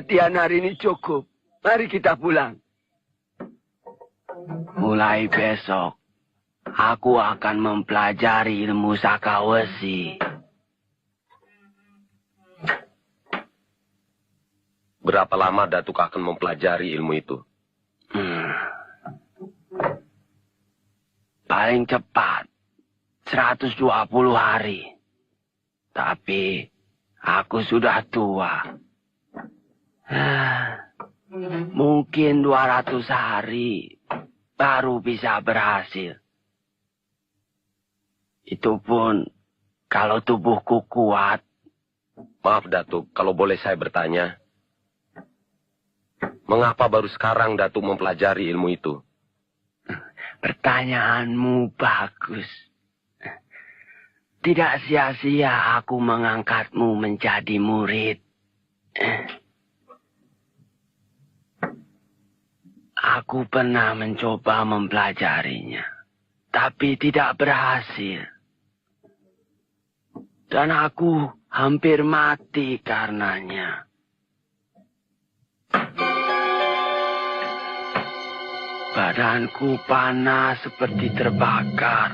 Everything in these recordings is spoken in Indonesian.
Latihan hari ini cukup. Mari kita pulang. Mulai besok, aku akan mempelajari ilmu Sakawesi. Berapa lama Datuk akan mempelajari ilmu itu? Paling cepat 120 hari. Tapi aku sudah tua. Mungkin 200 hari baru bisa berhasil. Itu pun kalau tubuhku kuat. Maaf Datuk, kalau boleh saya bertanya. Mengapa baru sekarang Datuk mempelajari ilmu itu? Pertanyaanmu bagus. Tidak sia-sia aku mengangkatmu menjadi murid. Aku pernah mencoba mempelajarinya, tapi tidak berhasil. Dan aku hampir mati karenanya. Badanku panas seperti terbakar.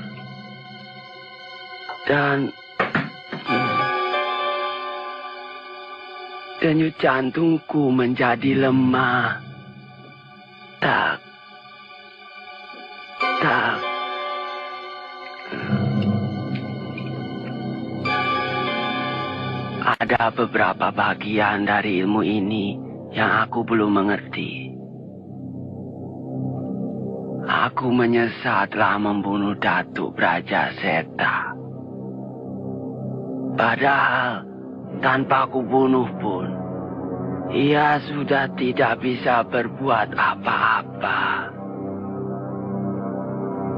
Dan denyut jantungku menjadi lemah. Tak. Ada beberapa bagian dari ilmu ini yang aku belum mengerti. Aku menyesal telah membunuh Datuk Braja Seta. Padahal tanpa aku bunuh pun, ia sudah tidak bisa berbuat apa-apa.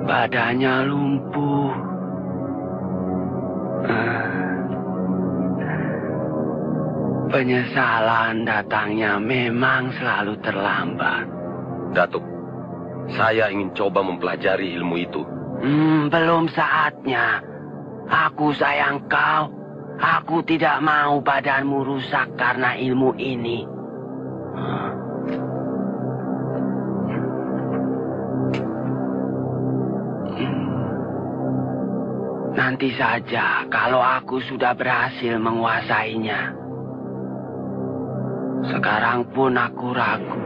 Badannya lumpuh. Penyesalan datangnya memang selalu terlambat. Datuk, saya ingin coba mempelajari ilmu itu. Belum saatnya. Aku sayang kau. Aku tidak mau badanmu rusak karena ilmu ini. Nanti saja kalau aku sudah berhasil menguasainya. Sekarang pun aku ragu.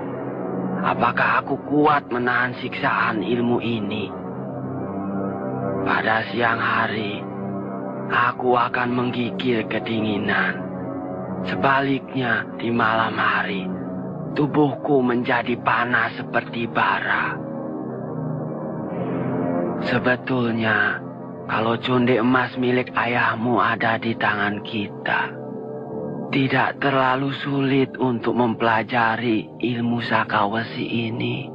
Apakah aku kuat menahan siksaan ilmu ini? Pada siang hari, aku akan menggigil kedinginan. Sebaliknya, di malam hari, tubuhku menjadi panas seperti bara. Sebetulnya, kalau conde emas milik ayahmu ada di tangan kita, tidak terlalu sulit untuk mempelajari ilmu Sakawesi ini.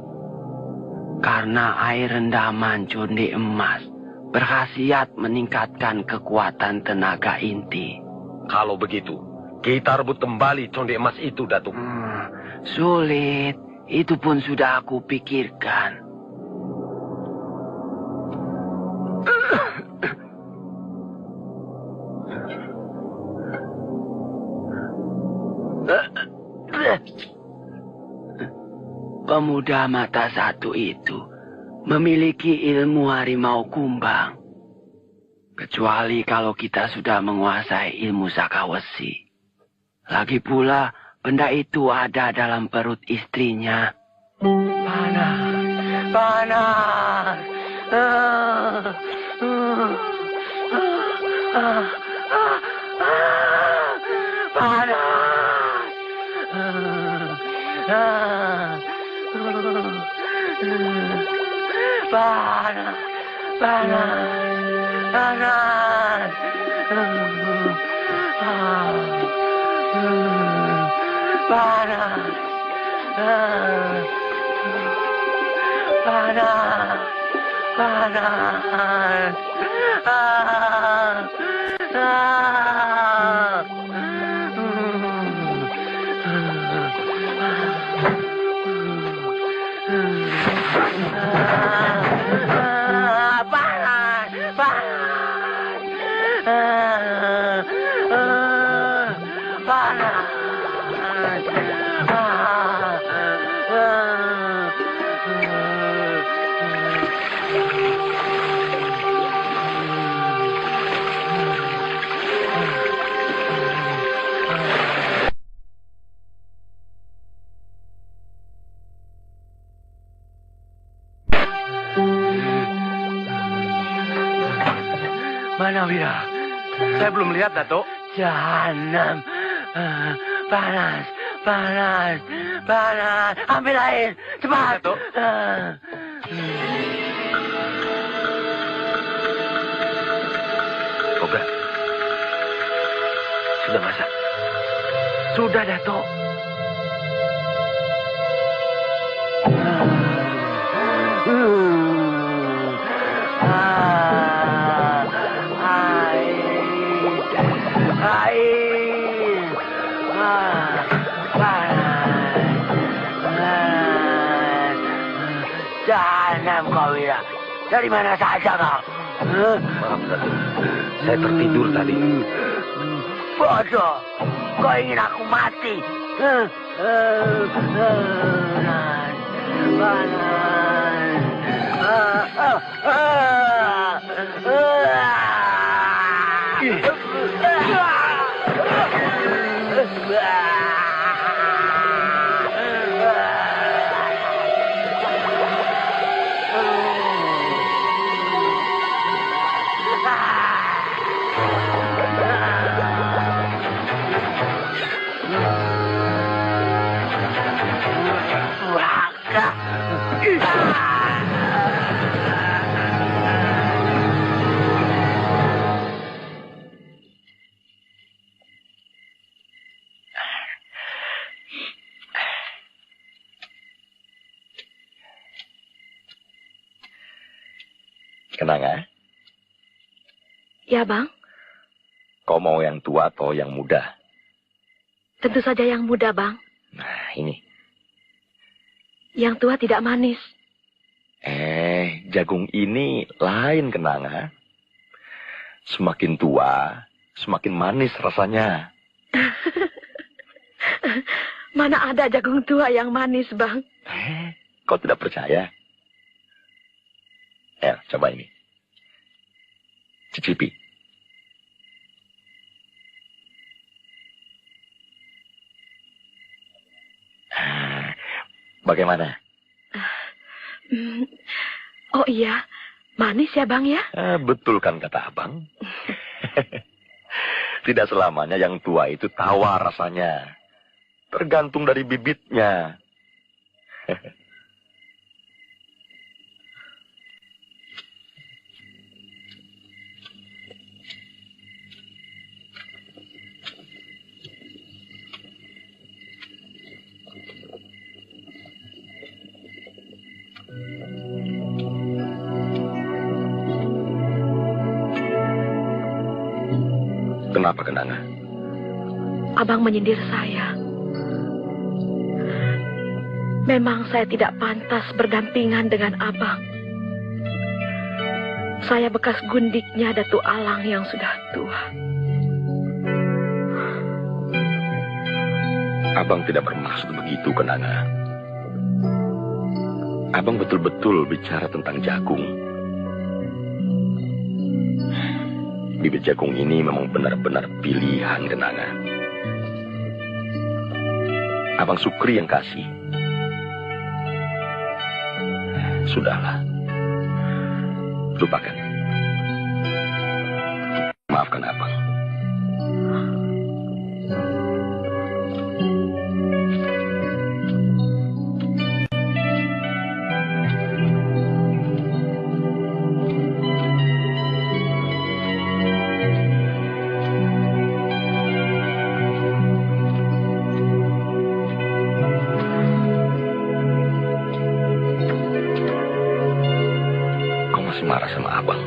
Karena air rendaman conde emas berkhasiat meningkatkan kekuatan tenaga inti. Kalau begitu, kita rebut kembali conde emas itu, Datuk. Sulit, itu pun sudah aku pikirkan. Pemuda mata satu itu memiliki ilmu harimau kumbang. Kecuali kalau kita sudah menguasai ilmu Sakawesi. Lagi pula, benda itu ada dalam perut istrinya. Panas, panas. Panas, panas, panas, panas, panas, panas, Mana Wira? Saya belum lihat, Datuk. Jahanam. Panas, panas, panas. Ambil air, cepat. Datuk. Kobra. Sudah masak? Sudah, Datuk. Jahanam kau, Wira. Dari mana saja kau? Maaf, Datuk. Saya tertidur tadi. Bodoh. Kau ingin aku mati. Kenanga? Ya, Bang. Kau mau yang tua atau yang muda? Tentu saja yang muda, Bang. Nah, ini. Yang tua tidak manis. Jagung ini lain, Kenanga. Semakin tua, semakin manis rasanya. Mana ada jagung tua yang manis, Bang? Kau tidak percaya? Coba ini. Cicipi. Bagaimana? Oh iya, manis ya, Bang ya? Betul kan kata abang? Tidak selamanya yang tua itu tawar rasanya. Tergantung dari bibitnya. Kenapa, Kenanga? Abang menyindir saya. Memang saya tidak pantas berdampingan dengan abang. Saya bekas gundiknya Datuk Alang yang sudah tua. Abang tidak bermaksud begitu, Kenanga. Abang betul-betul bicara tentang jagung. Bibit jagung ini memang benar-benar pilihan, Kenanga. Abang Sukri yang kasih. Sudahlah. Lupakan. Maafkan abang. marah sama abang.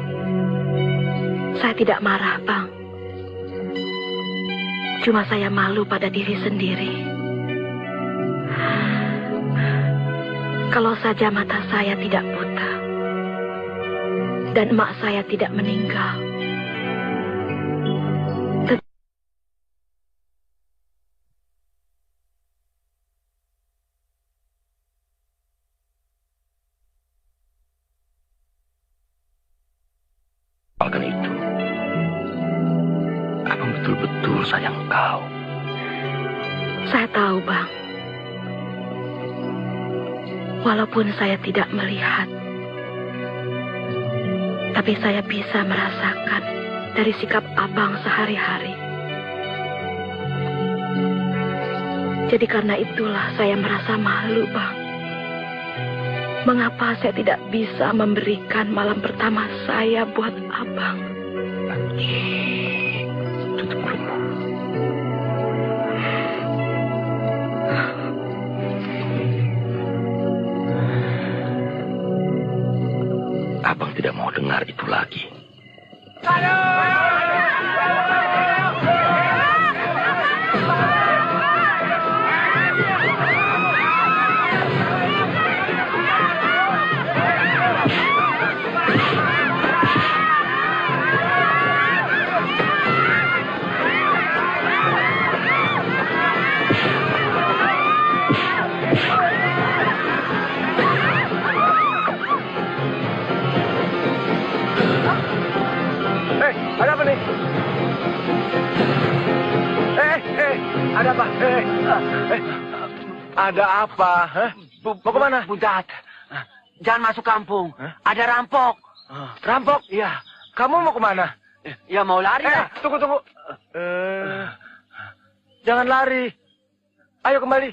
Saya tidak marah, Bang. Cuma saya malu pada diri sendiri. Kalau saja mata saya tidak buta dan emak saya tidak meninggal. Karena itu, abang betul-betul sayang kau. Saya tahu, Bang. Walaupun saya tidak melihat, tapi saya bisa merasakan dari sikap abang sehari-hari. Jadi karena itulah saya merasa malu, Bang. Mengapa saya tidak bisa memberikan malam pertama saya buat abang? Tutup mulutmu. Abang tidak mau dengar itu lagi. Ada apa nih? Ada apa? Ada apa? Mau kemana? Buntat, jangan masuk kampung. Ada rampok. Rampok? Iya. Kamu mau kemana? Ya mau lari lah. Tunggu. Jangan lari. Ayo kembali.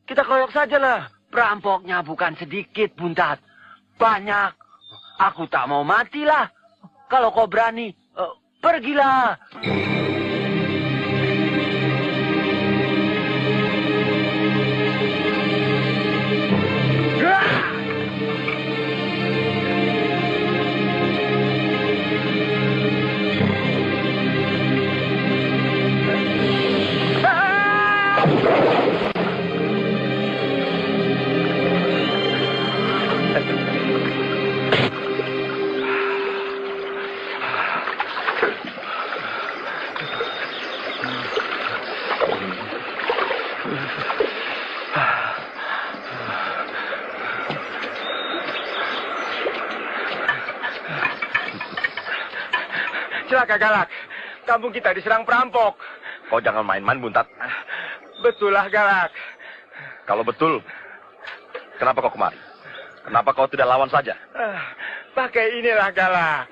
Kita keroyok saja lah. Perampoknya bukan sedikit, Buntat. Banyak. Aku tak mau mati lah. Kalau kau berani, pergilah. Celaka Galak. Kampung kita diserang perampok. Kau jangan main-main, Buntat. Betul lah Galak. Kalau betul, kenapa kau kemari? Kenapa kau tidak lawan saja? Pakai inilah Galak.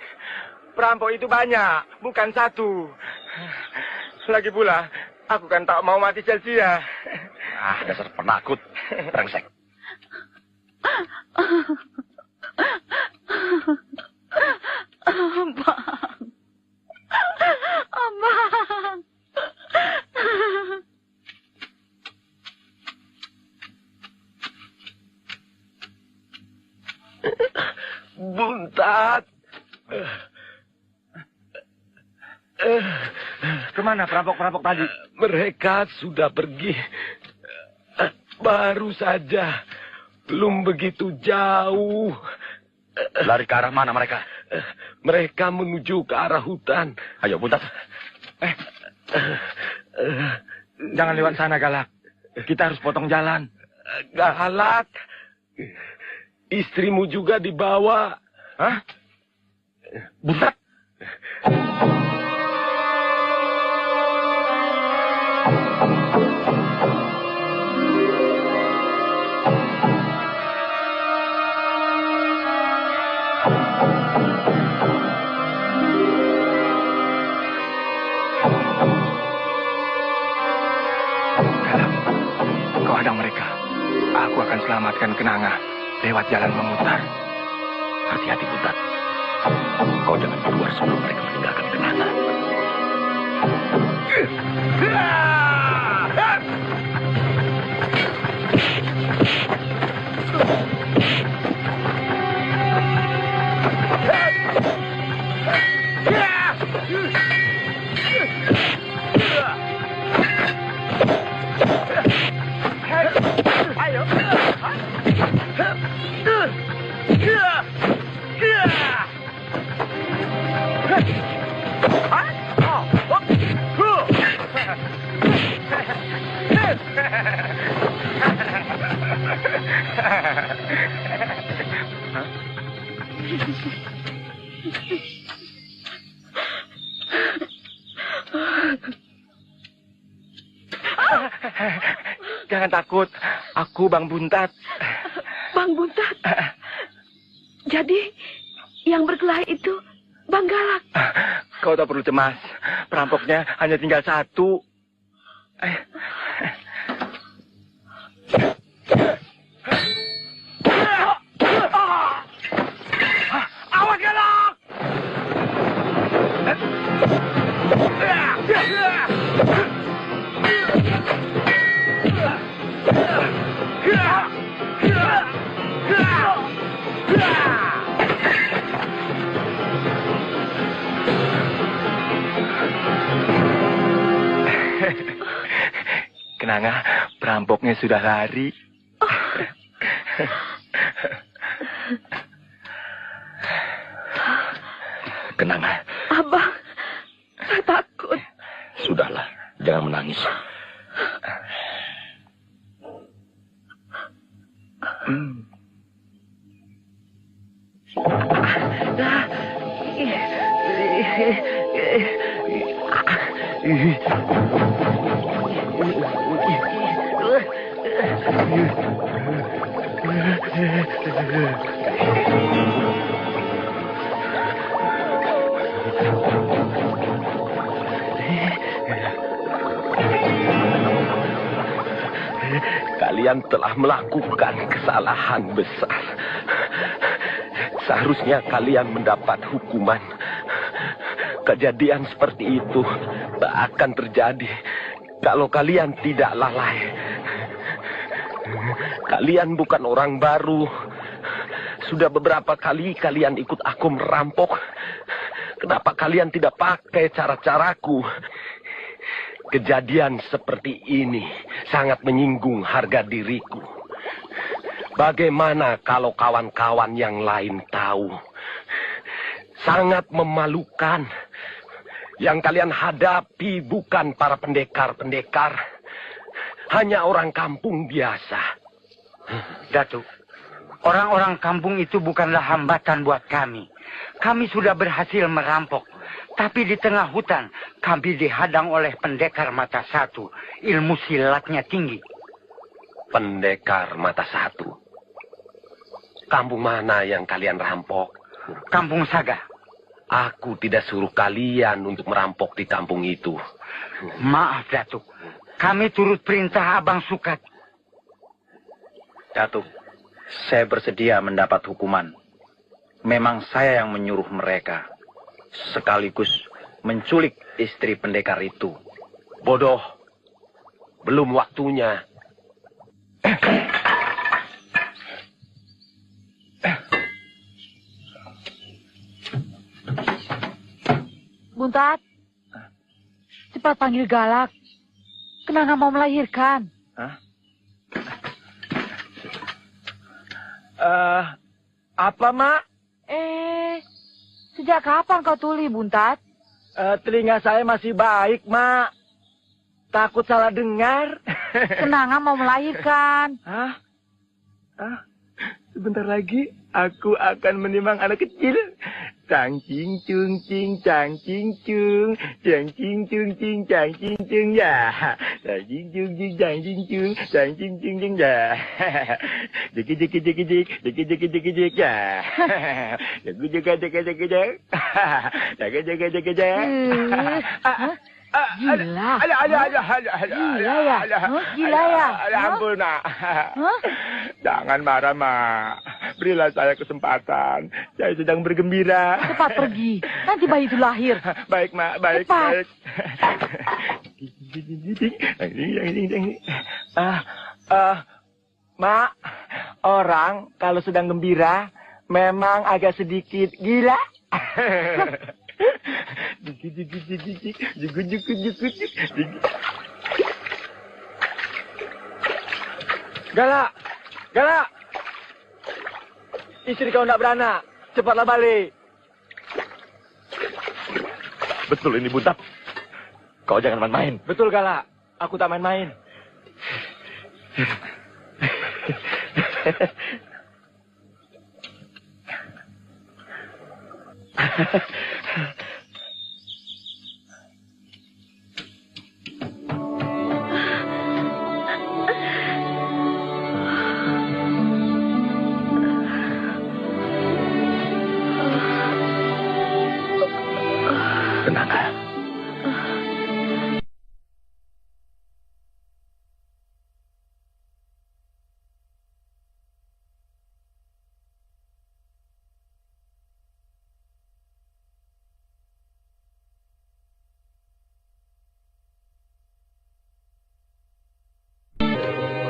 Perampok itu banyak, bukan satu. Lagi pula, aku kan tak mau mati sia-sia. Dasar penakut. Brengsek. Abang. Buntat. Kemana perampok-perampok tadi? Mereka sudah pergi. Baru saja. Belum begitu jauh. Lari ke arah mana mereka? Mereka menuju ke arah hutan. Ayo, Buntat. Jangan lewat sana, Galak. Kita harus potong jalan. Galak. Istrimu juga dibawa. Hah? Buntat. Kau hadang mereka. Aku akan selamatkan Kenanga lewat jalan memutar. Hati-hati, Buntat. Kau jangan keluar sebelum mereka meninggalkan Kenanga. Jangan takut, aku Bang Buntat. Bang Buntat? Jadi, yang berkelahi itu Bang Galak? Kau tak perlu cemas, perampoknya hanya tinggal satu. Awas Galak! Kenanga, perampoknya sudah lari. Kenanga. Abang, saya takut. Sudahlah, jangan menangis. Kalian telah melakukan kesalahan besar. Seharusnya kalian mendapat hukuman. Kejadian seperti itu tak akan terjadi kalau kalian tidak lalai. Kalian bukan orang baru. Sudah beberapa kali kalian ikut aku merampok. Kenapa kalian tidak pakai cara-caraku? Kejadian seperti ini sangat menyinggung harga diriku. Bagaimana kalau kawan-kawan yang lain tahu? Sangat memalukan. Yang kalian hadapi bukan para pendekar-pendekar. Hanya orang kampung biasa. Datuk, orang-orang kampung itu bukanlah hambatan buat kami. Kami sudah berhasil merampok. Tapi di tengah hutan, kami dihadang oleh pendekar mata satu. Ilmu silatnya tinggi. Pendekar mata satu? Kampung mana yang kalian rampok? Kampung Saga. Aku tidak suruh kalian untuk merampok di kampung itu. Maaf, Datuk. Kami turut perintah Abang Sukat. Datuk, saya bersedia mendapat hukuman. Memang saya yang menyuruh mereka. Sekaligus menculik istri pendekar itu. Bodoh. Belum waktunya. Buntat, cepat panggil Galak. Kenanga mau melahirkan. Apa, Mak? Sejak kapan kau tuli, Buntat? Telinga saya masih baik, Mak. Takut salah dengar. Kenanga mau melahirkan. Hah? Sebentar lagi aku akan menimang anak kecil. Cang cing cung cing cang cing cung cang cing cung cing cang cing cung ya. Cang cing cung cing cang cing cung cang cing cung cing ya. Jeki jeki jeki jeki jeki jeki jeki jeki ya. Jeki jeki jeki jeki jeki. Jeki jeki jeki jeki. Gila. Gila ya? Gila ya? Ampun, Mak. Jangan marah, Mak. Berilah saya kesempatan. Saya sedang bergembira. Cepat pergi. Nanti bayi itu lahir. Baik, Mak. Baik, Cepat. baik. Mak, orang kalau sedang gembira memang agak sedikit gila. Galak, Galak! Istri kau nak beranak. Cepatlah balik. Betul ini, Buntat. Kau jangan main-main. Betul, Galak. Aku tak main-main. Tenanglah.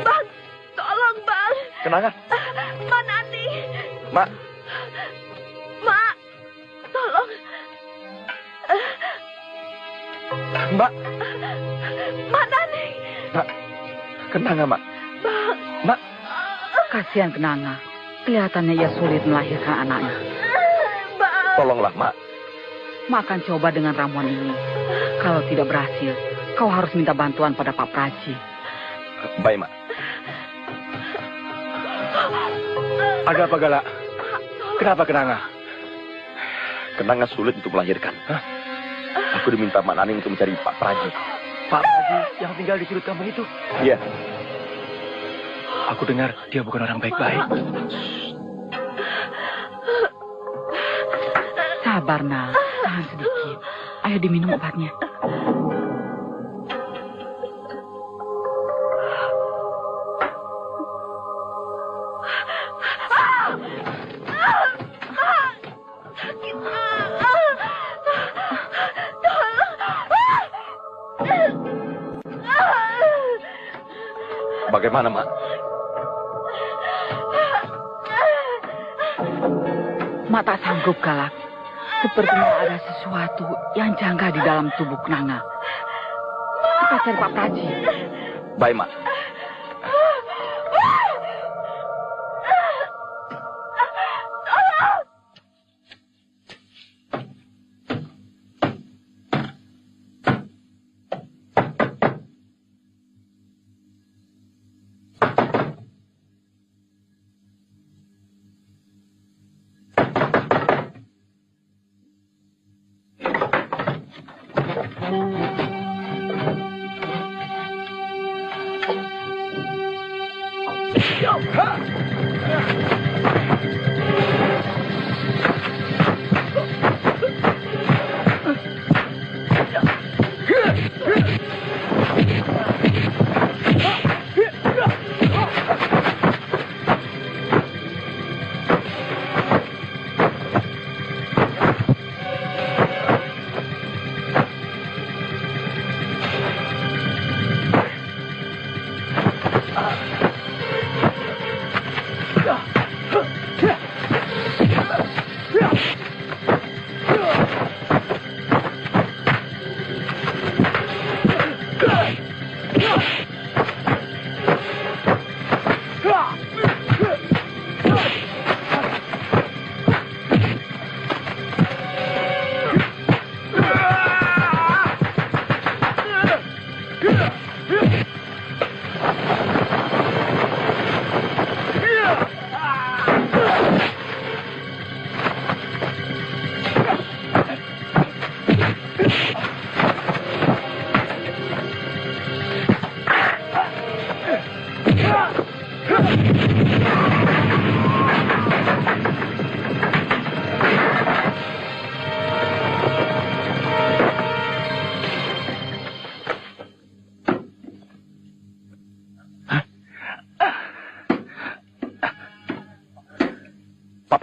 Bang, tolong bang. Kenapa? Mak Nani. Mak, Mak, tolong. Mbak. Mak Nani. Mak, kenapa, Mak? Bang. Mak. Kasihan Kenanga. Kelihatannya ia sulit melahirkan anaknya. Bang. Tolonglah, Mak. Mak akan coba dengan ramuan ini. Kalau tidak berhasil, kau harus minta bantuan pada Pak Praji. Baik, Mak. Ada apa, Galak? Kenapa Kenanga? Kenanga sulit untuk melahirkan. Aku diminta Mak Nani untuk mencari Pak Praji. Pak Praji yang tinggal di sudut kampung itu. Iya. Aku dengar dia bukan orang baik-baik. Sabar, Nak. Tahan sedikit. Ayo diminum obatnya. Bagaimana, Mak? Mak tak sanggup, Galak. Sepertinya ada sesuatu yang janggal di dalam tubuh Kenanga. Kita cari Pak Praji. Baik, Mak.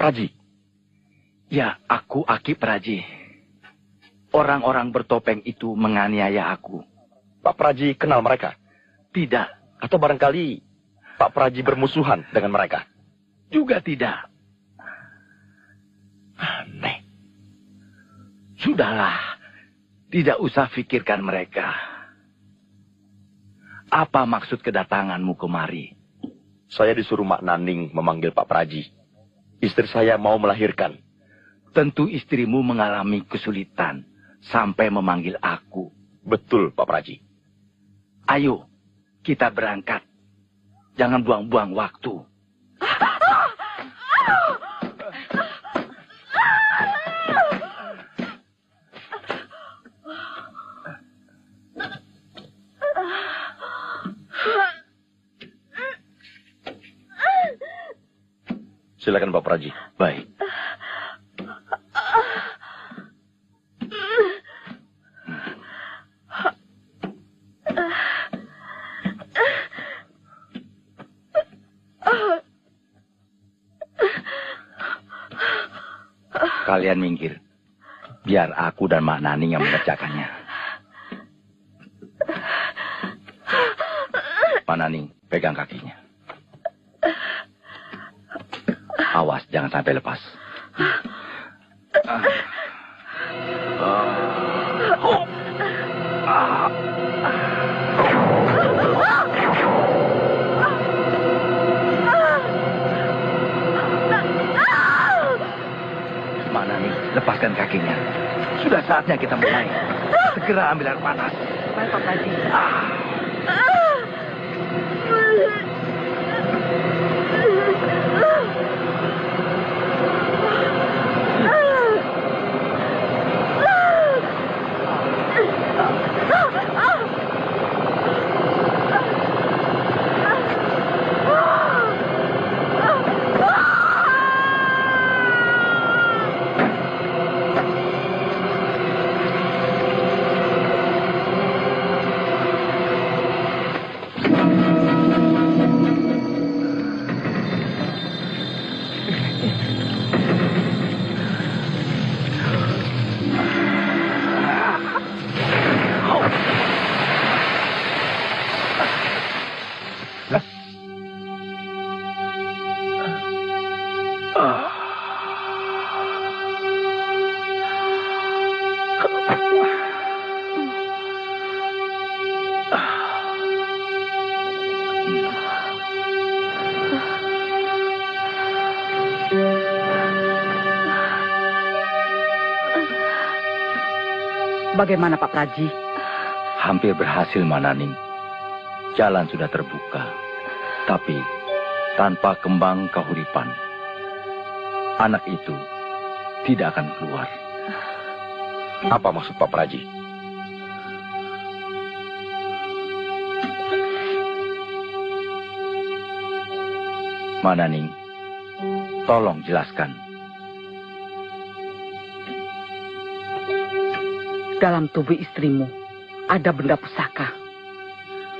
Praji. Ya, aku Aki Praji. Orang-orang bertopeng itu menganiaya aku. Pak Praji kenal mereka? Tidak. Atau barangkali Pak Praji bermusuhan dengan mereka? Juga tidak. Aneh. Sudahlah. Tidak usah pikirkan mereka. Apa maksud kedatanganmu kemari? Saya disuruh Mak Naning memanggil Pak Praji. Istri saya mau melahirkan. Tentu istrimu mengalami kesulitan sampai memanggil aku. Betul, Pak Praji. Ayo, kita berangkat. Jangan buang-buang waktu. Silakan Pak Praji. Baik. Kalian minggir. Biar aku dan Mak Naning yang mengerjakannya. Mak Naning, pegang kakinya. Awas, jangan sampai lepas. Mana nih? Lepaskan kakinya. Sudah saatnya kita mulai. Segera ambil air panas. Baik, Pak Praji. Bagaimana Pak Praji? Hampir berhasil, Mak Naning. Jalan sudah terbuka. Tapi tanpa kembang kahuripan, anak itu tidak akan keluar. Apa maksud Pak Praji? Mak Naning, tolong jelaskan. Dalam tubuh istrimu ada benda pusaka.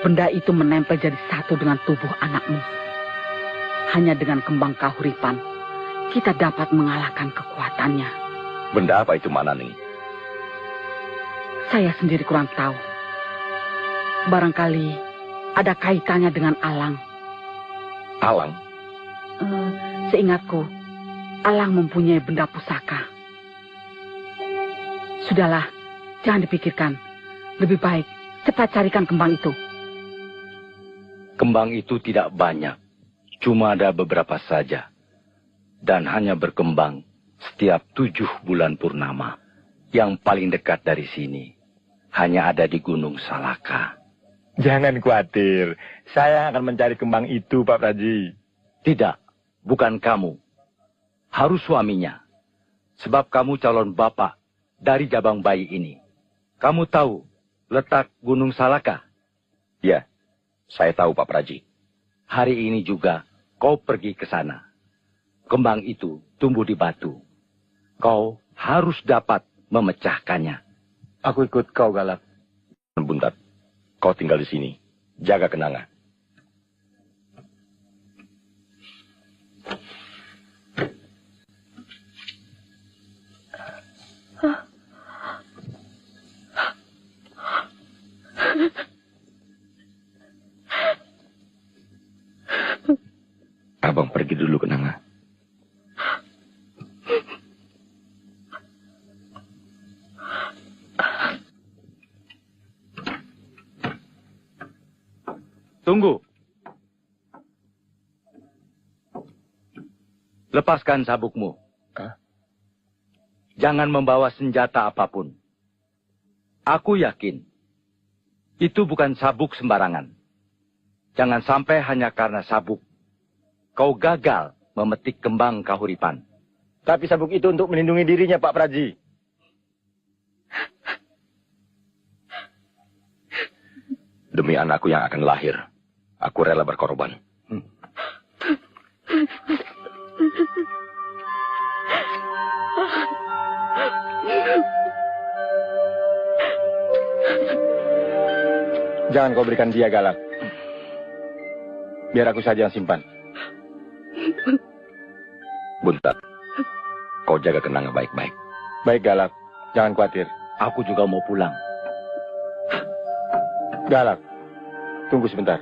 Benda itu menempel jadi satu dengan tubuh anakmu. Hanya dengan kembang kahuripan, kita dapat mengalahkan kekuatannya. Benda apa itu, Mak Naning? Saya sendiri kurang tahu. Barangkali ada kaitannya dengan Alang. Alang? Seingatku, Alang mempunyai benda pusaka. Sudahlah, jangan dipikirkan. Lebih baik cepat carikan kembang itu. Kembang itu tidak banyak. Cuma ada beberapa saja. Dan hanya berkembang setiap 7 bulan purnama. Yang paling dekat dari sini hanya ada di Gunung Salaka. Jangan khawatir. Saya akan mencari kembang itu, Pak Praji. Tidak, bukan kamu. Harus suaminya. Sebab kamu calon bapak dari jabang bayi ini. Kamu tahu letak Gunung Salaka? Ya, saya tahu Pak Praji. Hari ini juga kau pergi ke sana. Kembang itu tumbuh di batu. Kau harus dapat memecahkannya. Aku ikut kau, Galak. Buntat, kau tinggal di sini. Jaga kenanga. Abang pergi dulu, Kenanga. Tunggu. Lepaskan sabukmu. Jangan membawa senjata apapun. Aku yakin itu bukan sabuk sembarangan. Jangan sampai hanya karena sabuk kau gagal memetik kembang kahuripan. Tapi sabuk itu untuk melindungi dirinya, Pak Praji. Demi anakku yang akan lahir, aku rela berkorban. Jangan kau berikan dia, Galak. Biar aku saja yang simpan. Buntat, kau jaga kenanga baik-baik. Baik, Galak. Jangan khawatir. Aku juga mau pulang. Galak, tunggu sebentar.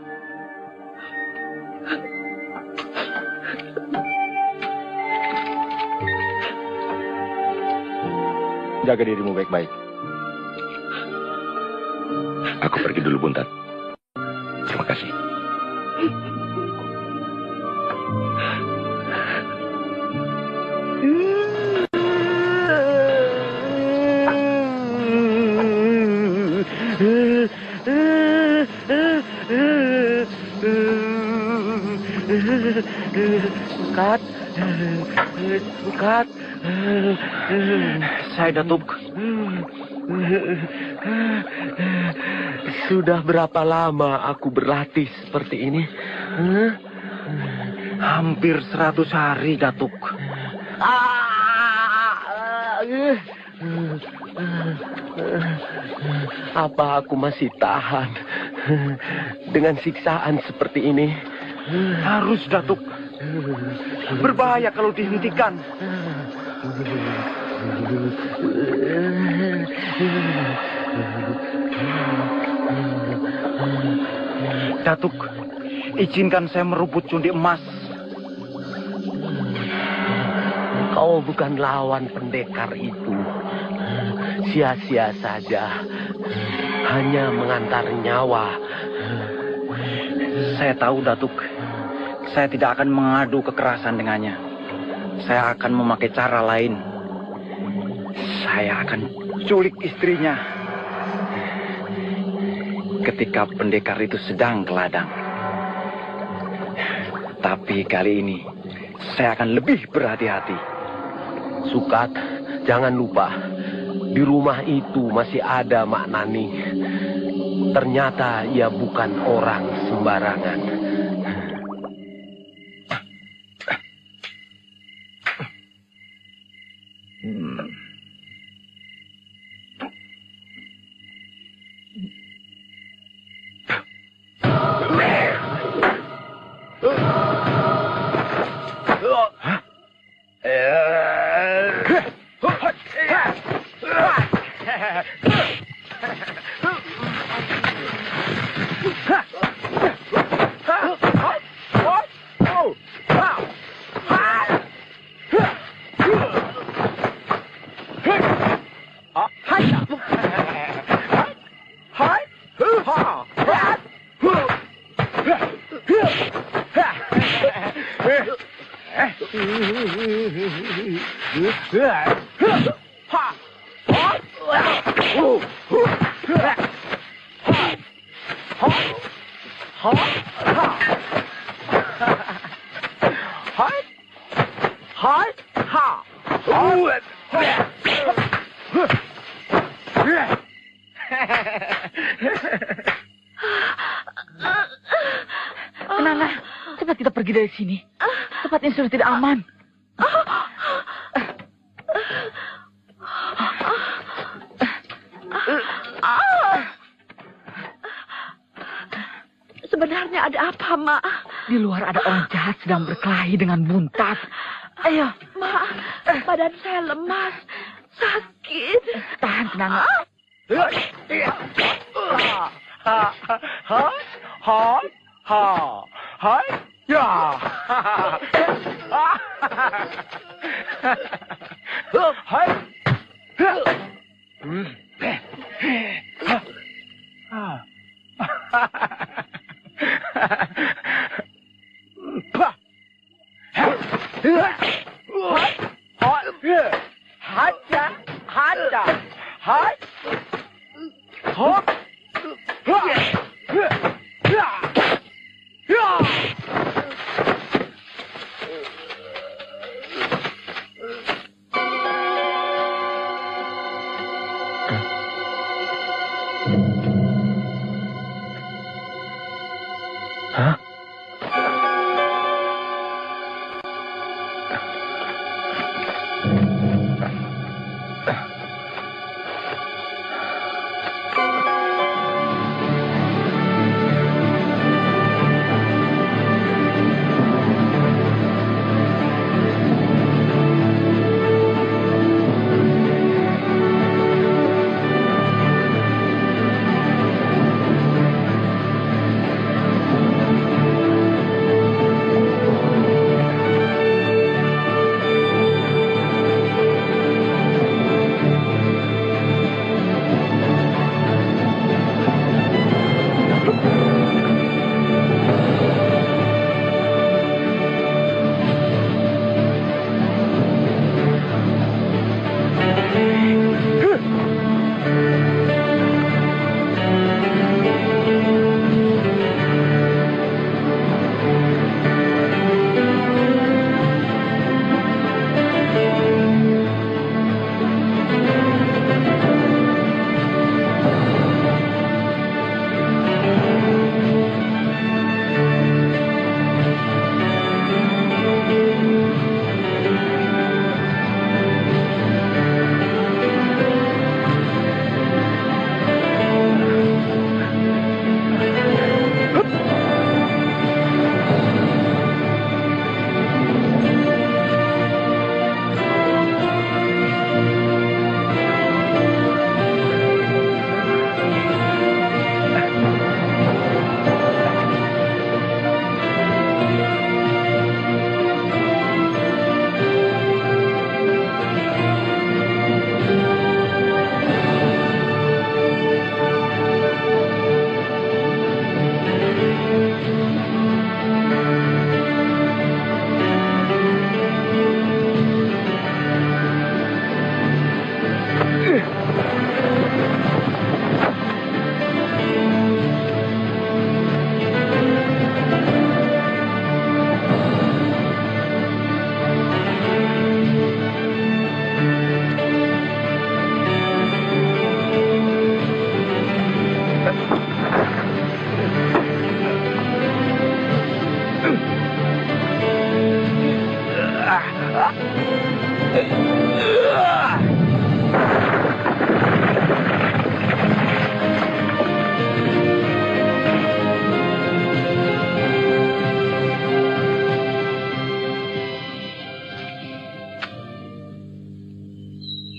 Jaga dirimu baik-baik. Aku pergi dulu, Buntat. Terima kasih. Sukat. Saya Datuk. Sudah berapa lama aku berlatih seperti ini? Hampir 100 hari, Datuk. Apa aku masih tahan dengan siksaan seperti ini? Harus, Datuk. Berbahaya kalau dihentikan. Datuk, izinkan saya merebut cundi emas. Kau bukan lawan pendekar itu. Sia-sia saja. Hanya mengantar nyawa. Saya tahu, Datuk. Saya tidak akan mengadu kekerasan dengannya. Saya akan memakai cara lain. Saya akan culik istrinya ketika pendekar itu sedang ke ladang. Tapi kali ini saya akan lebih berhati-hati. Sukat, jangan lupa. Di rumah itu masih ada Mak Nani. Ternyata ia bukan orang sembarangan. Kenapa? Cepat kita pergi dari sini. Tempat ini sudah tidak aman. Sebenarnya ada apa, Mak? Di luar ada orang jahat sedang berkelahi dengan Buntat. Ayo. Mak, badan saya lemas. Sakit. Tahan, tenang.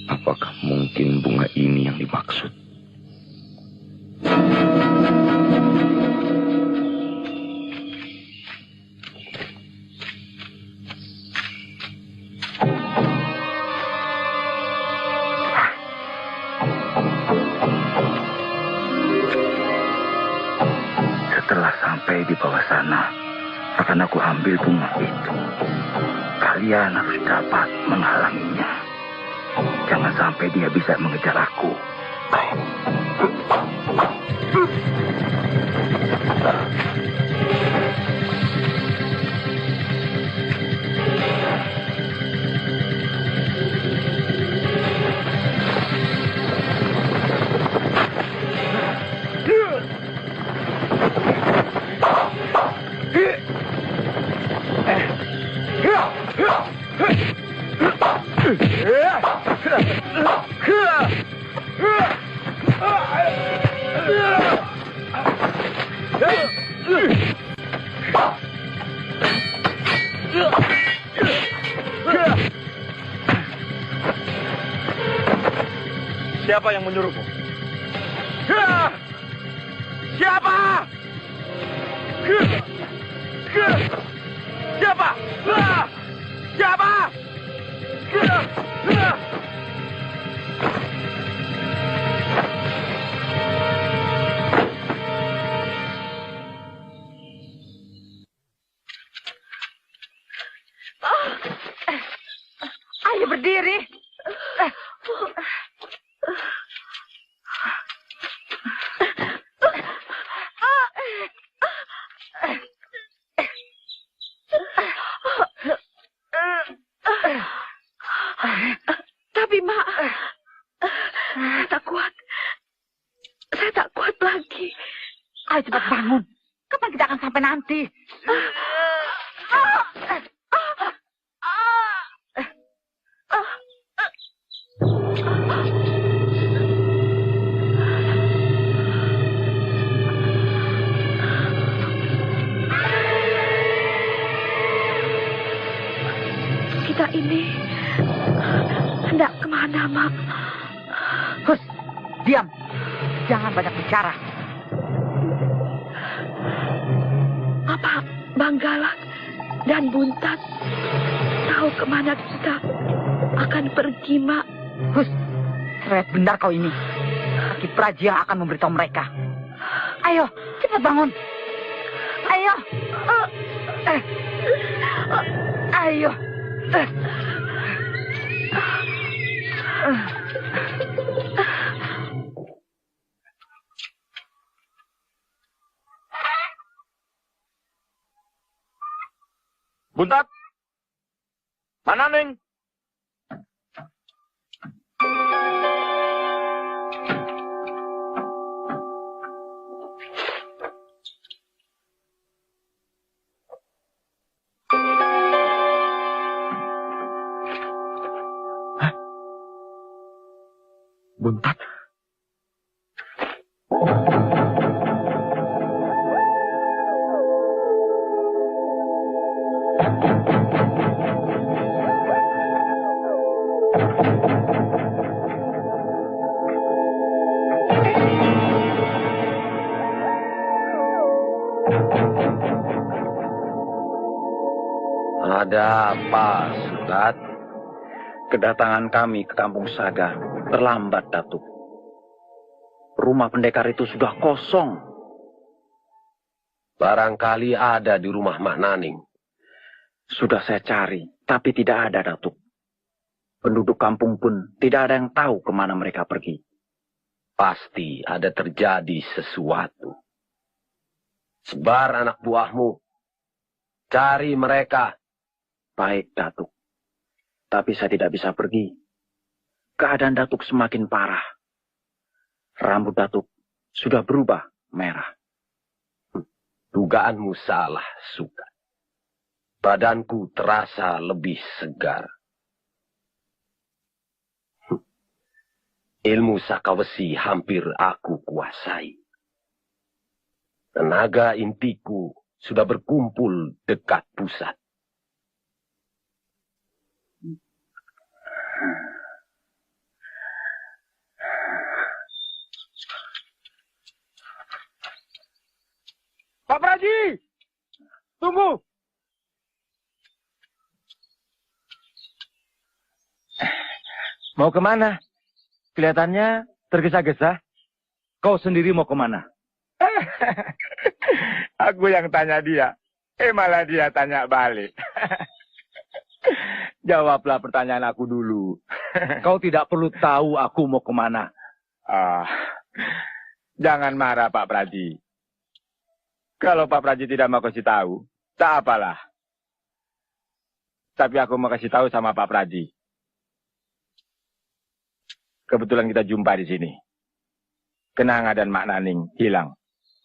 Apakah mungkin bunga ini yang dimaksud? Setelah sampai di bawah sana, akan aku ambil bunga itu. Kalian harus dapat menghalanginya. Jangan sampai dia bisa mengejar aku. Siapa yang menyuruhmu? Siapa? Siapa? Siapa? Ayo berdiri. Tapi Mak, saya tak kuat. Saya tak kuat lagi. Ayo cepat bangun. Kapan kita akan sampai nanti? Kita ini hendak kemana, Mak? Hus, diam. Jangan banyak bicara. Apa Bang Galak dan Buntat tahu kemana kita akan pergi, Mak? Hus, seret benar kau ini. Kaki Praji yang akan memberitahu mereka. Ayo, cepat bangun. Ayo. Ayo. Buntat? Mana Neng? Buntat. Ada apa, Sudat? Kedatangan kami ke Kampung Saga terlambat, Datuk. Rumah pendekar itu sudah kosong. Barangkali ada di rumah Mak Naning. Sudah saya cari, tapi tidak ada, Datuk. Penduduk kampung pun tidak ada yang tahu kemana mereka pergi. Pasti ada terjadi sesuatu. Sebar anak buahmu. Cari mereka. Baik, Datuk. Tapi saya tidak bisa pergi. Keadaan Datuk semakin parah. Rambut Datuk sudah berubah merah. Dugaanmu salah, Suka. badanku terasa lebih segar. Ilmu sakawesi hampir aku kuasai. Tenaga intiku sudah berkumpul dekat pusat. Pak Praji! Tunggu! Mau kemana? Kelihatannya tergesa-gesa. Kau sendiri mau kemana? Aku yang tanya dia. Malah dia tanya balik. Jawablah pertanyaan aku dulu. Kau tidak perlu tahu aku mau kemana. Jangan marah Pak Praji. Kalau Pak Praji tidak mau kasih tahu, tak apalah. Tapi aku mau kasih tahu sama Pak Praji. Kebetulan kita jumpa di sini. Kenanga dan Mak Naning hilang.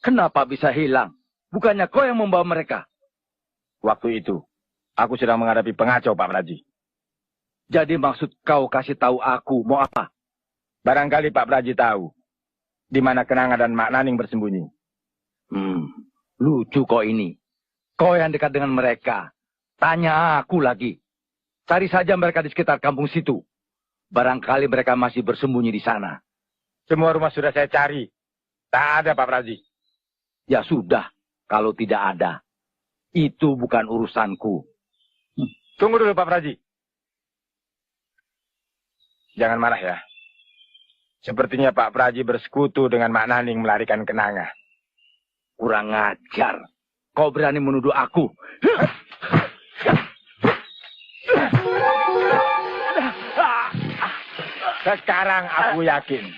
Kenapa bisa hilang? Bukannya kau yang membawa mereka? Waktu itu, aku sedang menghadapi pengacau Pak Praji. Jadi maksud kau kasih tahu aku mau apa? Barangkali Pak Praji tahu di mana Kenanga dan Mak Naning bersembunyi. Lucu kau ini. Kau yang dekat dengan mereka. Tanya aku lagi. Cari saja mereka di sekitar kampung situ. Barangkali mereka masih bersembunyi di sana. Semua rumah sudah saya cari. Tak ada Pak Praji. Ya sudah, kalau tidak ada. Itu bukan urusanku. Tunggu dulu Pak Praji. Jangan marah ya. Sepertinya Pak Praji bersekutu dengan Mak Naning melarikan Kenanga. Kurang ajar. Kau berani menuduh aku. Sekarang aku yakin.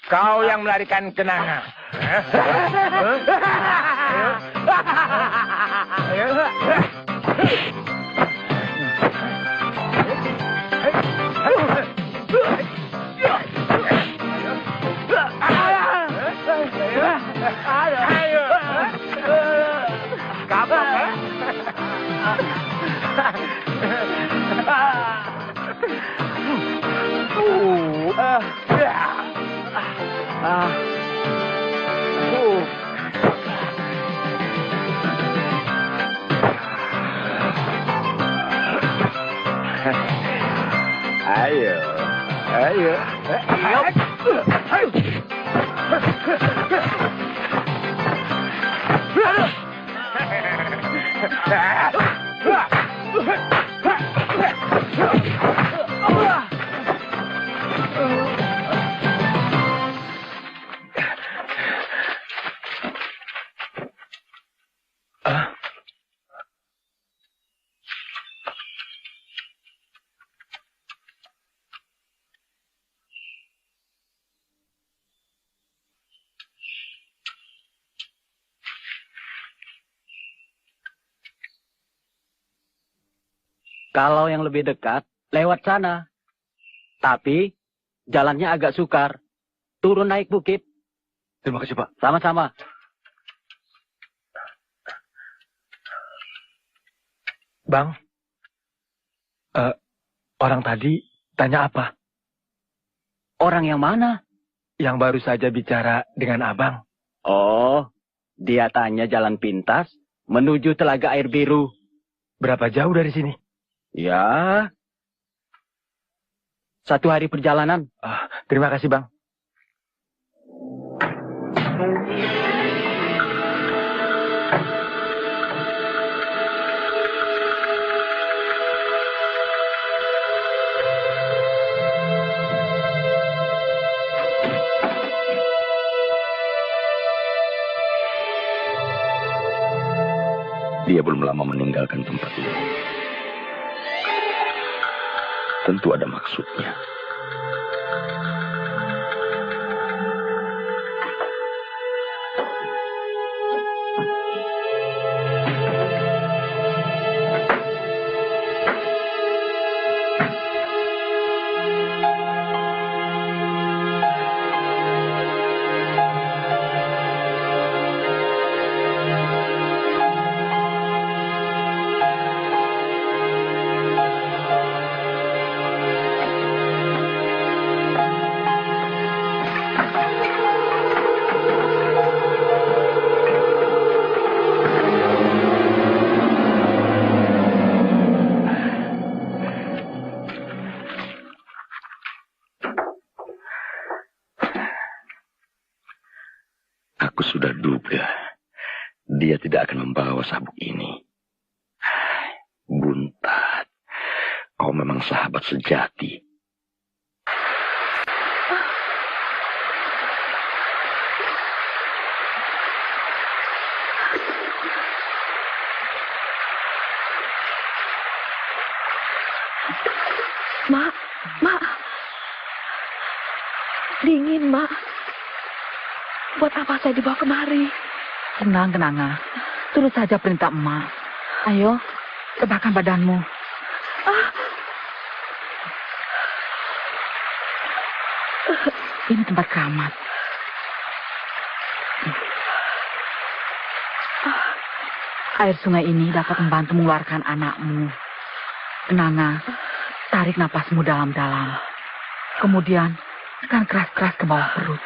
Kau yang melarikan Kenanga. Ayo. Kalau yang lebih dekat, lewat sana. Tapi, jalannya agak sukar. Turun naik bukit. Terima kasih, Pak. Sama-sama. Bang, orang tadi tanya apa? Orang yang mana? Yang baru saja bicara dengan abang. Oh, dia tanya jalan pintas menuju Telaga Air Biru. Berapa jauh dari sini? Ya, 1 hari perjalanan. Terima kasih, Bang. Dia belum lama meninggalkan tempat ini. Tentu ada maksudnya. Aku sudah duga dia tidak akan membawa sabuk ini. Buntat, kau memang sahabat sejati. Mak, dingin, Mak. Buat apa saya dibawa kemari? Tenang, Kenanga. Turut saja perintah emak. Ayo, tebakan badanmu. Ini tempat keramat. Air sungai ini dapat membantu mengeluarkan anakmu. Kenanga, tarik napasmu dalam-dalam. Kemudian, tekan keras-keras ke bawah perut.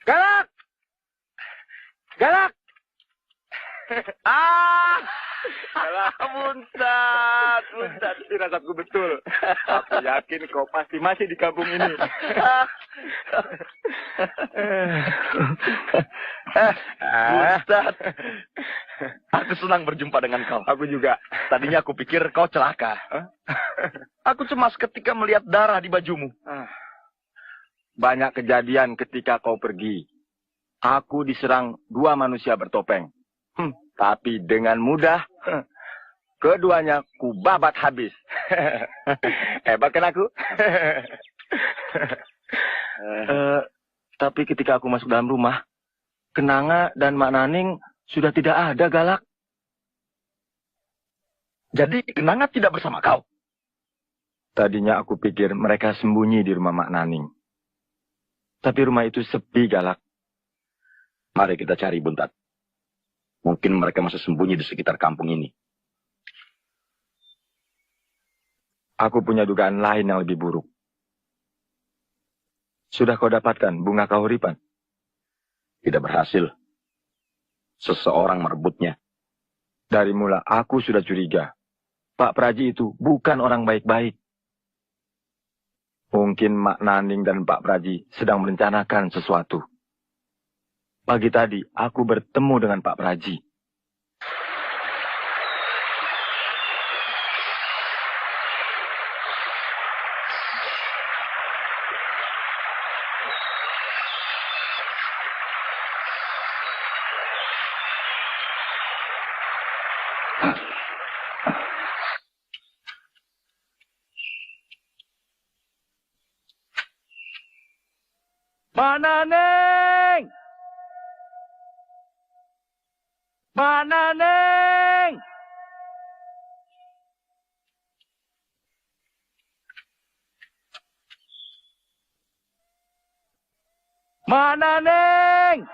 Galak! Galak! Galak, Buntat, firasatku betul. Aku yakin kau pasti masih di kampung ini. Buntat, aku senang berjumpa dengan kau. Aku juga. Tadinya aku pikir kau celaka. Aku cemas ketika melihat darah di bajumu. Banyak kejadian ketika kau pergi. Aku diserang 2 manusia bertopeng. Tapi dengan mudah, keduanya kubabat habis. Hebat kan aku? Tapi ketika aku masuk dalam rumah, Kenanga dan Mak Naning sudah tidak ada, Galak. Jadi Kenanga tidak bersama kau? Tadinya aku pikir mereka sembunyi di rumah Mak Naning. Tapi rumah itu sepi, Galak. Mari kita cari, Buntat. Mungkin mereka masih sembunyi di sekitar kampung ini. Aku punya dugaan lain yang lebih buruk. Sudah kau dapatkan bunga kahuripan? Tidak berhasil. Seseorang merebutnya. Dari mula aku sudah curiga. Pak Praji itu bukan orang baik-baik. Mungkin Mak Naning dan Pak Praji sedang merencanakan sesuatu. Pagi tadi aku bertemu dengan Pak Praji. Mana Neng? Mana Neng? Mana Neng?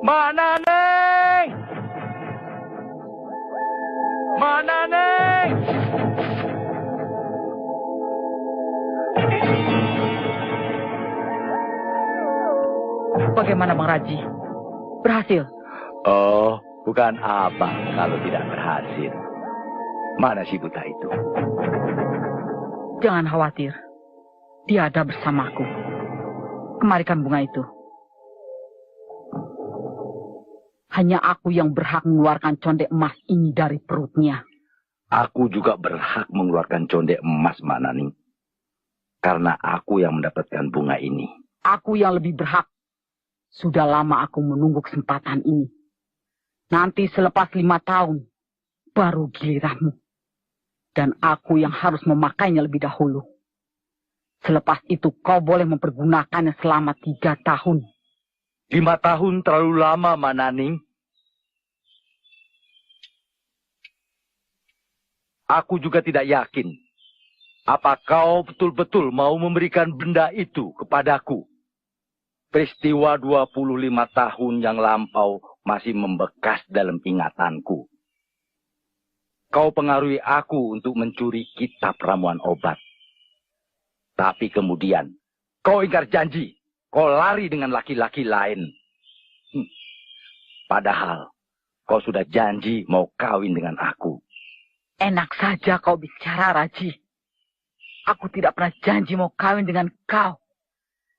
Mana Neng? Mana Neng? Bagaimana Bang Raji? Berhasil? Oh, bukan apa kalau tidak berhasil. Mana si buta itu? Jangan khawatir. Dia ada bersamaku. Kemarikan bunga itu. Hanya aku yang berhak mengeluarkan conde emas ini dari perutnya. Aku juga berhak mengeluarkan conde emas, Mak Naning. Karena aku yang mendapatkan bunga ini. Aku yang lebih berhak. Sudah lama aku menunggu kesempatan ini. Nanti selepas 5 tahun, baru giliranmu. Dan aku yang harus memakainya lebih dahulu. Selepas itu kau boleh mempergunakannya selama 3 tahun. 5 tahun terlalu lama, Mak Naning. Aku juga tidak yakin. Apa kau betul-betul mau memberikan benda itu kepadaku? Peristiwa 25 tahun yang lampau masih membekas dalam ingatanku. Kau pengaruhi aku untuk mencuri kitab ramuan obat. Tapi kemudian, kau ingkar janji. Kau lari dengan laki-laki lain. Padahal, kau sudah janji mau kawin dengan aku. Enak saja kau bicara, Raji. Aku tidak pernah janji mau kawin dengan kau.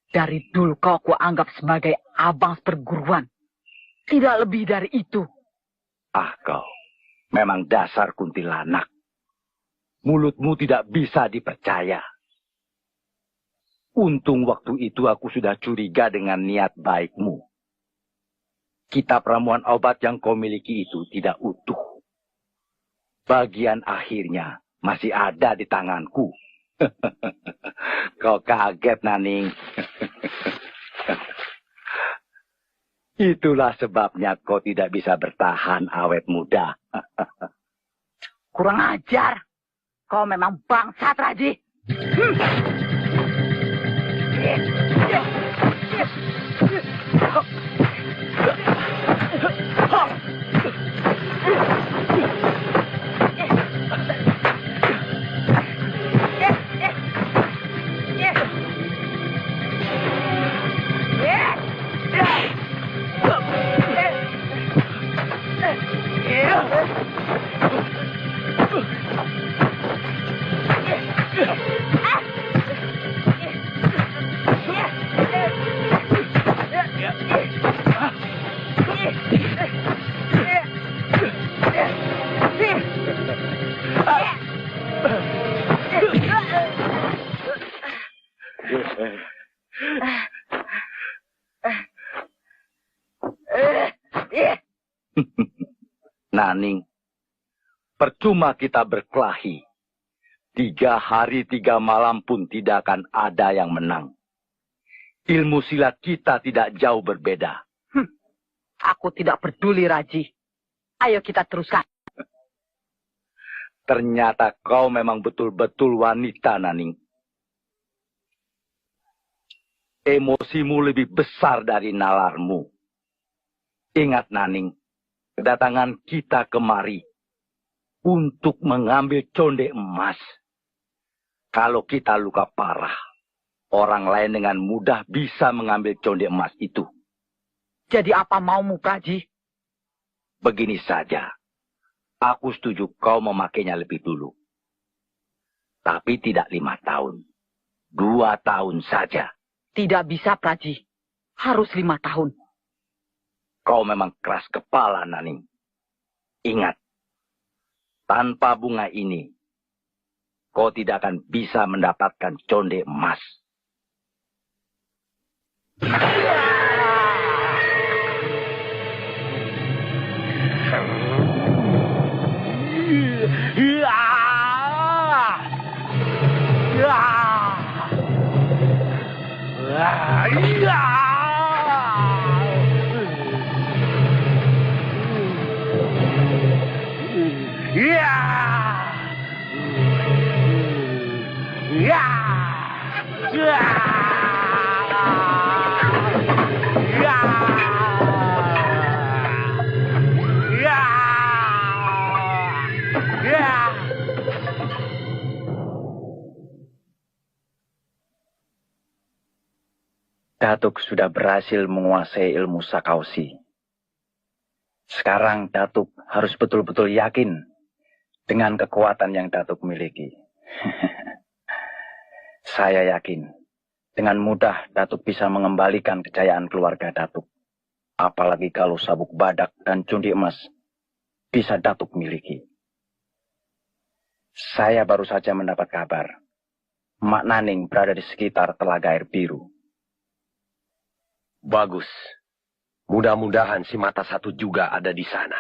Dari dulu kau aku anggap sebagai abang perguruan. Tidak lebih dari itu. Ah kau, memang dasar kuntilanak. Mulutmu tidak bisa dipercaya. Untung waktu itu aku sudah curiga dengan niat baikmu. Kitab ramuan obat yang kau miliki itu tidak utuh. Bagian akhirnya masih ada di tanganku. Kau kaget, Naning. Itulah sebabnya kau tidak bisa bertahan awet muda. Kurang ajar. Kau memang bangsat, Raji. Naning, percuma kita berkelahi. 3 hari 3 malam pun tidak akan ada yang menang. Ilmu silat kita tidak jauh berbeda. Aku tidak peduli, Raji. Ayo kita teruskan. Ternyata kau memang betul-betul wanita, Naning. Emosimu lebih besar dari nalarmu. Ingat, Naning, kedatangan kita kemari untuk mengambil conde emas. Kalau kita luka parah, orang lain dengan mudah bisa mengambil conde emas itu. Jadi apa maumu, Praji? Begini saja. Aku setuju kau memakainya lebih dulu. Tapi tidak 5 tahun. 2 tahun saja. Tidak bisa, Praji. Harus 5 tahun. Kau memang keras kepala, Naning. Ingat, tanpa bunga ini, kau tidak akan bisa mendapatkan conde emas. Datuk sudah berhasil menguasai ilmu Sakausi. Sekarang Datuk harus betul-betul yakin dengan kekuatan yang Datuk miliki. Saya yakin dengan mudah Datuk bisa mengembalikan kejayaan keluarga Datuk. Apalagi kalau sabuk badak dan cundi emas bisa Datuk miliki. Saya baru saja mendapat kabar Mak Naning berada di sekitar Telaga Air Biru. Bagus. Mudah-mudahan si Mata Satu juga ada di sana.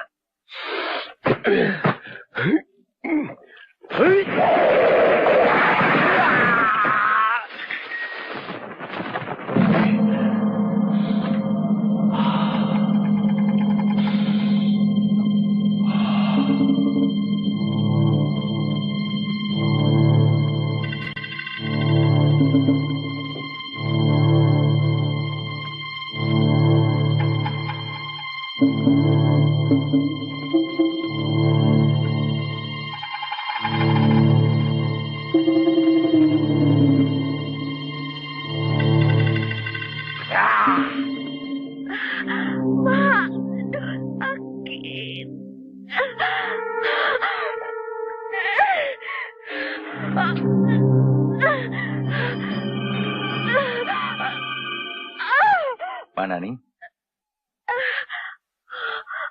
Mananing?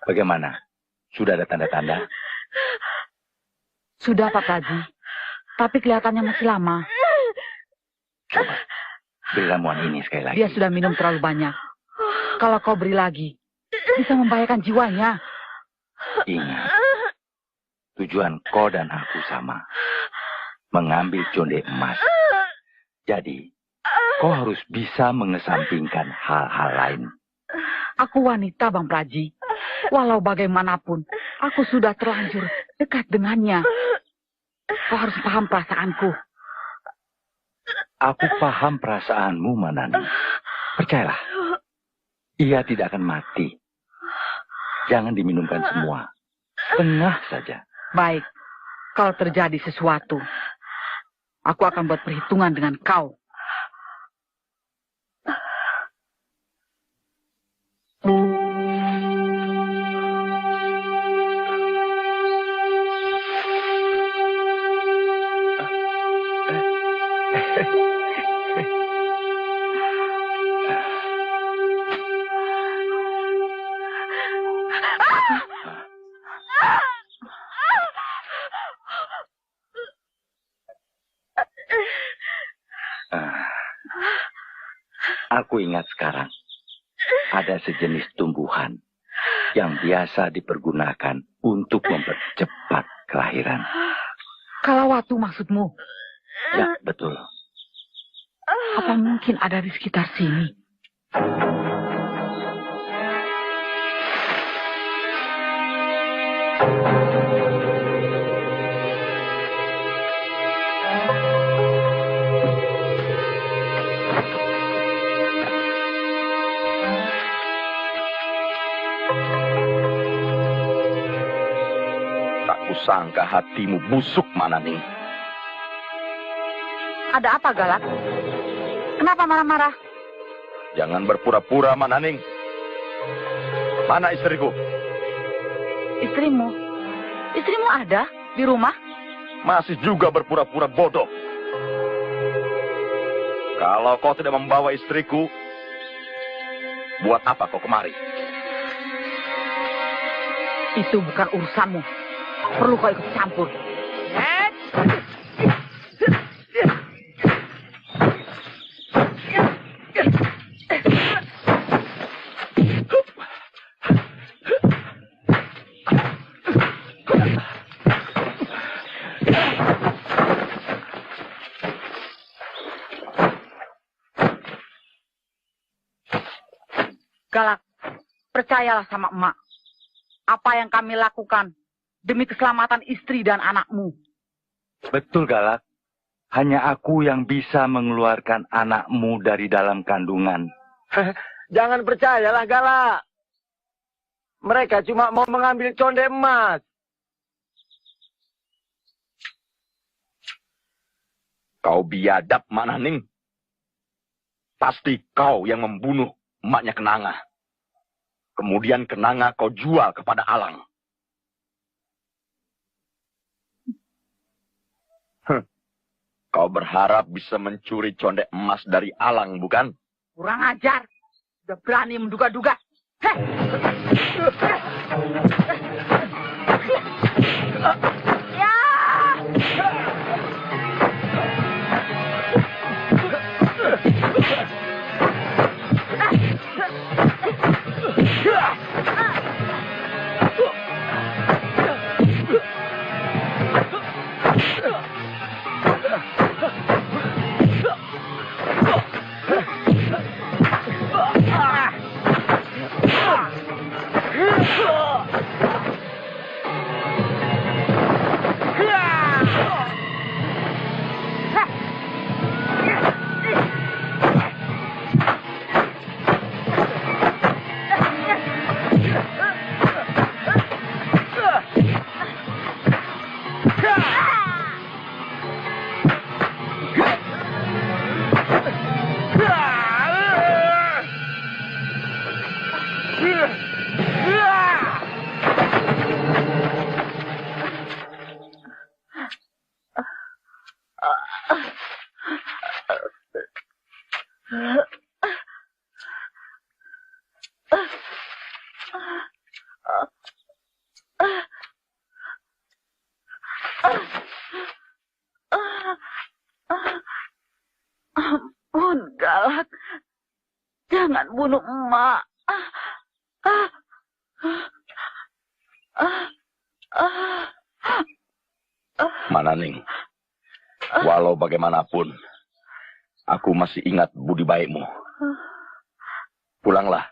Bagaimana? Sudah ada tanda-tanda? Sudah, Pak Praji. Tapi kelihatannya masih lama. Coba, beri ramuan ini sekali lagi. Dia sudah minum terlalu banyak. Kalau kau beri lagi, bisa membahayakan jiwanya. Ingat, tujuan kau dan aku sama. Mengambil conde emas. Jadi, kau harus bisa mengesampingkan hal-hal lain. Aku wanita, Bang Praji. Walau bagaimanapun, aku sudah terlanjur dekat dengannya. Kau harus paham perasaanku. Aku paham perasaanmu, Manani. Percayalah, ia tidak akan mati. Jangan diminumkan semua. Tengah saja. Baik, kalau terjadi sesuatu, aku akan buat perhitungan dengan kau. Aku ingat sekarang, ada sejenis tumbuhan yang biasa dipergunakan untuk mempercepat kelahiran. Kalawatu maksudmu? Ya, betul. Apa mungkin ada di sekitar sini? Sangka hatimu busuk, Mananing. Ada apa, Galak? Kenapa marah-marah? Jangan berpura-pura, Mananing. Mana istriku? Istrimu? Istrimu ada di rumah? Masih juga berpura-pura bodoh. Kalau kau tidak membawa istriku, buat apa kau kemari? Itu bukan urusanmu. Perlu kau ikut campur. Galak, percayalah sama emak. Apa yang kami lakukan demi keselamatan istri dan anakmu. Betul, Galak. Hanya aku yang bisa mengeluarkan anakmu dari dalam kandungan. Jangan percayalah, Galak. Mereka cuma mau mengambil conde emas. Kau biadab, Mananing. Pasti kau yang membunuh emaknya Kenanga. Kemudian Kenanga kau jual kepada Alang. Kau berharap bisa mencuri conde emas dari Alang, bukan? Kurang ajar. Sudah berani menduga-duga. Ampun, Galak. Jangan bunuh emak. Mananing, walau bagaimanapun, aku masih ingat budi baikmu. Pulanglah.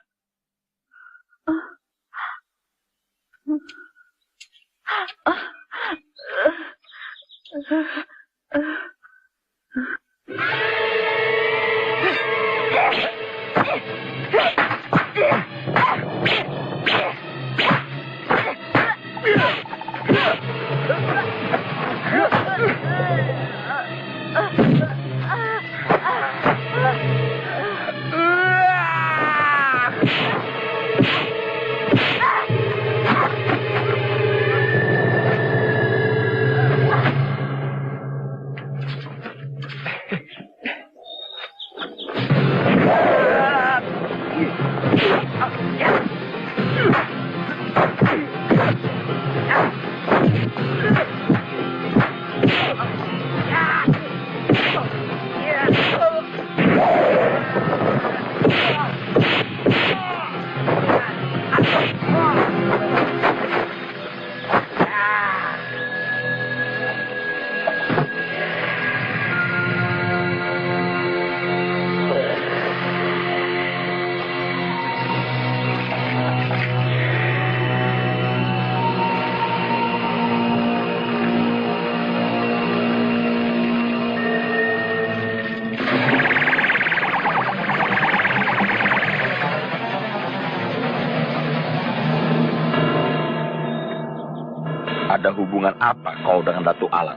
Ada hubungan apa kau dengan Datuk Alang?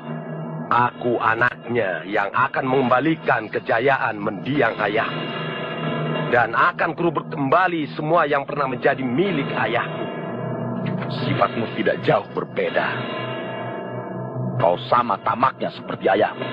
Aku anaknya yang akan mengembalikan kejayaan mendiang ayah. Dan akan kurubur kembali semua yang pernah menjadi milik ayahku. Sifatmu tidak jauh berbeda. Kau sama tamaknya seperti ayahmu.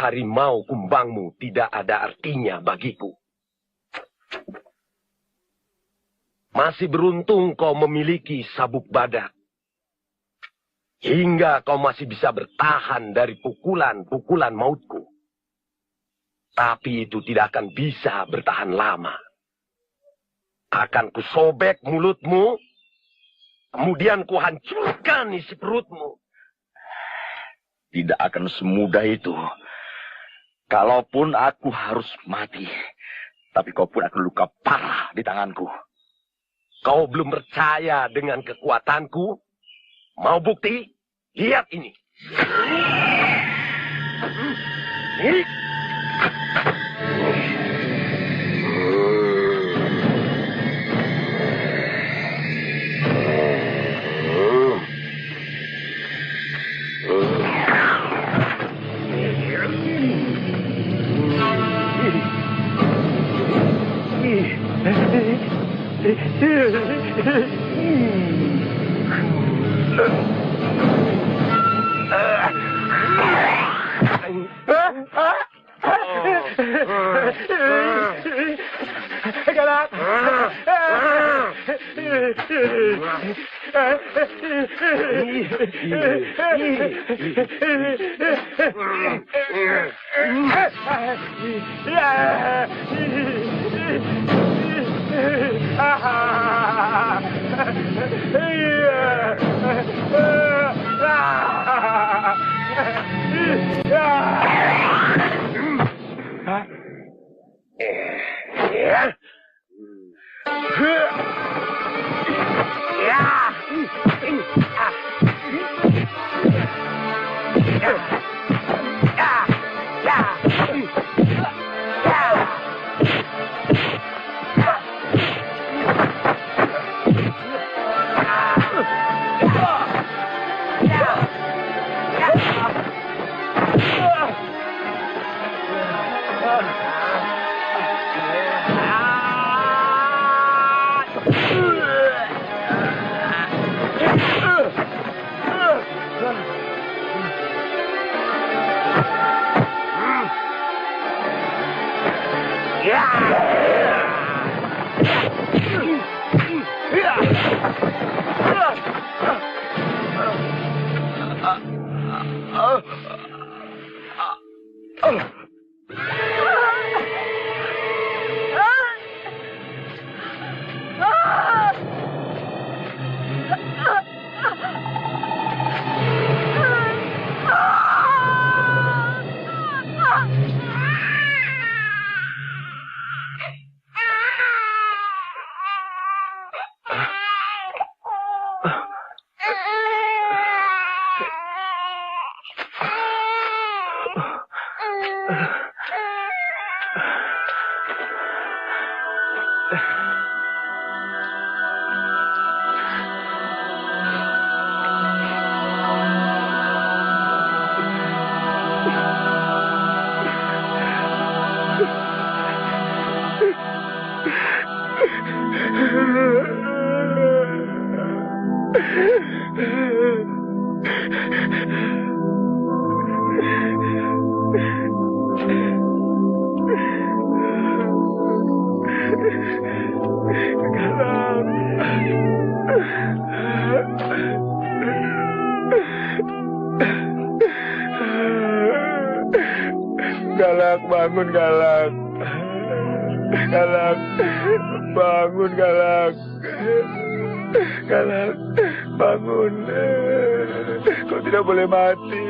harimau kumbangmu tidak ada artinya bagiku. Masih beruntung kau memiliki sabuk badak. Hingga kau masih bisa bertahan dari pukulan-pukulan mautku. Tapi itu tidak akan bisa bertahan lama. Akan kusobek mulutmu, kemudian kuhancurkan isi perutmu. Tidak akan semudah itu. Kalaupun aku harus mati, tapi kau pun akan luka parah di tanganku. Kau belum percaya dengan kekuatanku? Mau bukti? Lihat ini. Ini. Galak. Galak, bangun Galak. Galak, bangun Galak. Galak, bangun. Kau tidak boleh mati.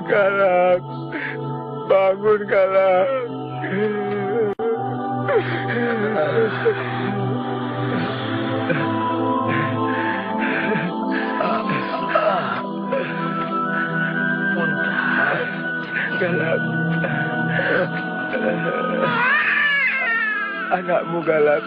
Galak, bangun Galak. Galak, anakmu Galak.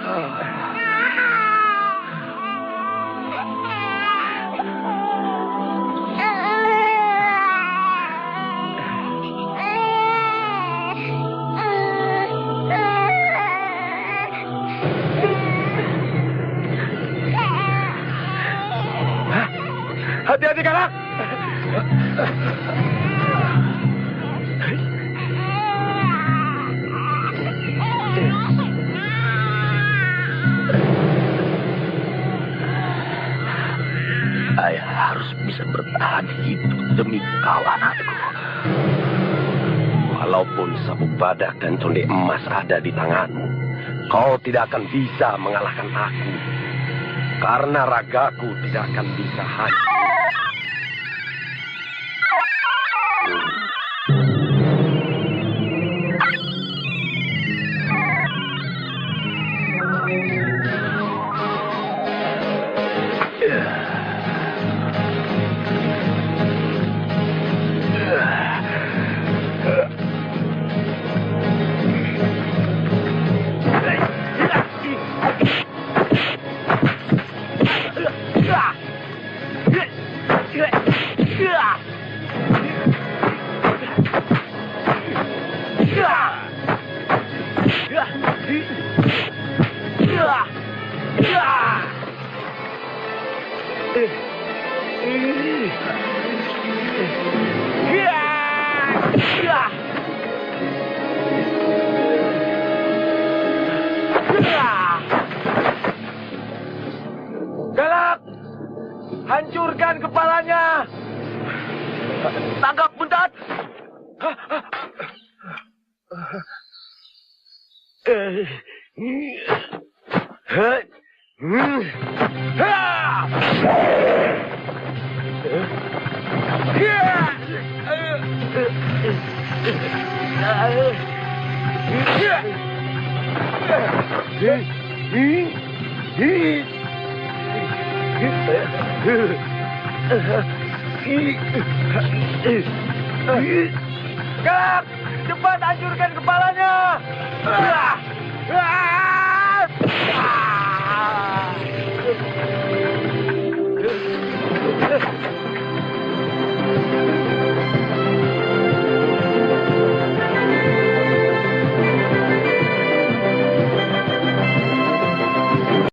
Ayah harus bisa bertahan hidup demi kau, anakku. Walaupun sabuk badak dan conde emas ada di tanganmu, kau tidak akan bisa mengalahkan aku. Karena ragaku tidak akan bisa hancur. Galak! Hancurkan kepalanya! Tangkap buntat! Galak! Cepat hancurkan kepalanya!